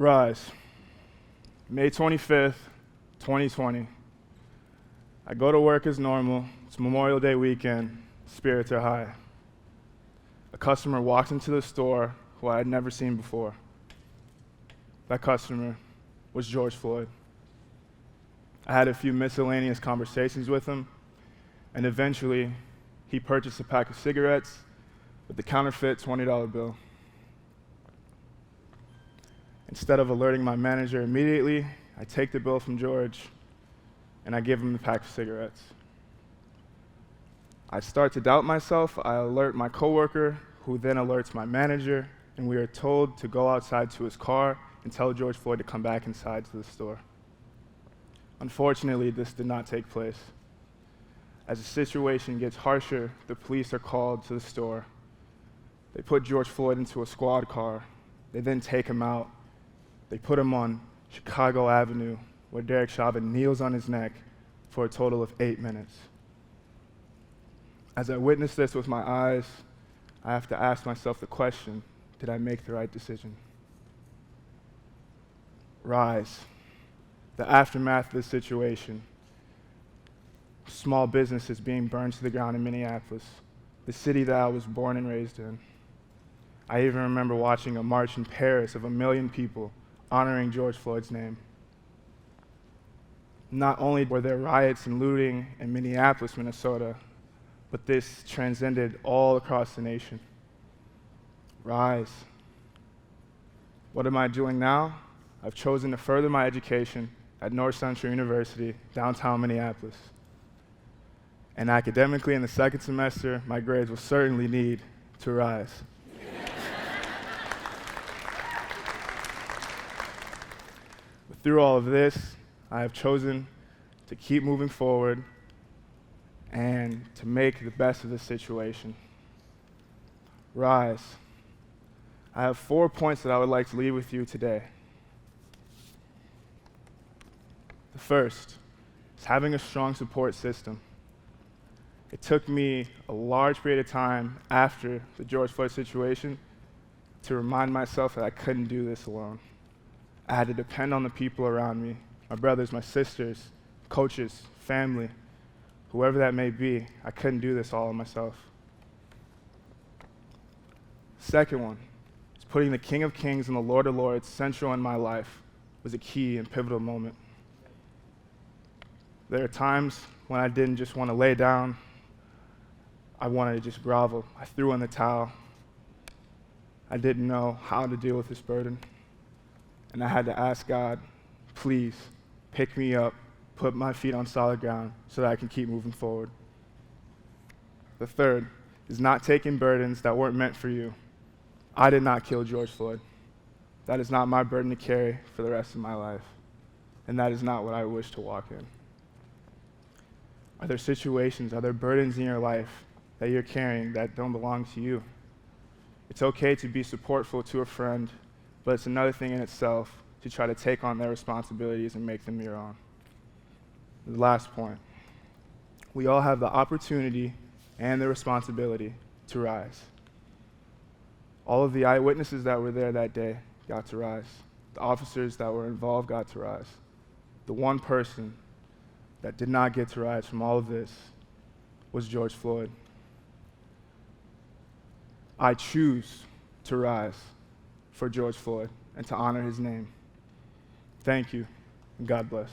Rise, May 25th, 2020. I go to work as normal. It's Memorial Day weekend. Spirits are high. A customer walks into the store who I had never seen before. That customer was George Floyd. I had a few miscellaneous conversations with him, and eventually he purchased a pack of cigarettes with the counterfeit $20 bill. Instead of alerting my manager immediately, I take the bill from George and I give him the pack of cigarettes. I start to doubt myself. I alert my coworker, who then alerts my manager, and we are told to go outside to his car and tell George Floyd to come back inside to the store. Unfortunately, this did not take place. As the situation gets harsher, the police are called to the store. They put George Floyd into a squad car. They then take him out. They put him on Chicago Avenue, where Derek Chauvin kneels on his neck for a total of 8 minutes. As I witness this with my eyes, I have to ask myself the question, did I make the right decision? Rise, the aftermath of this situation. Small businesses being burned to the ground in Minneapolis, the city that I was born and raised in. I even remember watching a march in Paris of 1 million people honoring George Floyd's name. Not only were there riots and looting in Minneapolis, Minnesota, but this transcended all across the nation. Rise. What am I doing now? I've chosen to further my education at North Central University, downtown Minneapolis. And academically, in the second semester, my grades will certainly need to rise. Through all of this, I have chosen to keep moving forward and to make the best of the situation. Rise. I have 4 points that I would like to leave with you today. The first is having a strong support system. It took me a large period of time after the George Floyd situation to remind myself that I couldn't do this alone. I had to depend on the people around me, my brothers, my sisters, coaches, family, whoever that may be. I couldn't do this all on myself. Second one is putting the King of Kings and the Lord of Lords central in my life was a key and pivotal moment. There are times when I didn't just want to lay down. I wanted to just grovel. I threw in the towel. I didn't know how to deal with this burden. And I had to ask God, please pick me up, put my feet on solid ground so that I can keep moving forward. The third is not taking burdens that weren't meant for you. I did not kill George Floyd. That is not my burden to carry for the rest of my life. And that is not what I wish to walk in. Are there situations, are there burdens in your life that you're carrying that don't belong to you? It's okay to be supportful to a friend, but it's another thing in itself to try to take on their responsibilities and make them your own. The last point, we all have the opportunity and the responsibility to rise. All of the eyewitnesses that were there that day got to rise. The officers that were involved got to rise. The one person that did not get to rise from all of this was George Floyd. I choose to rise for George Floyd and to honor his name. Thank you, and God bless.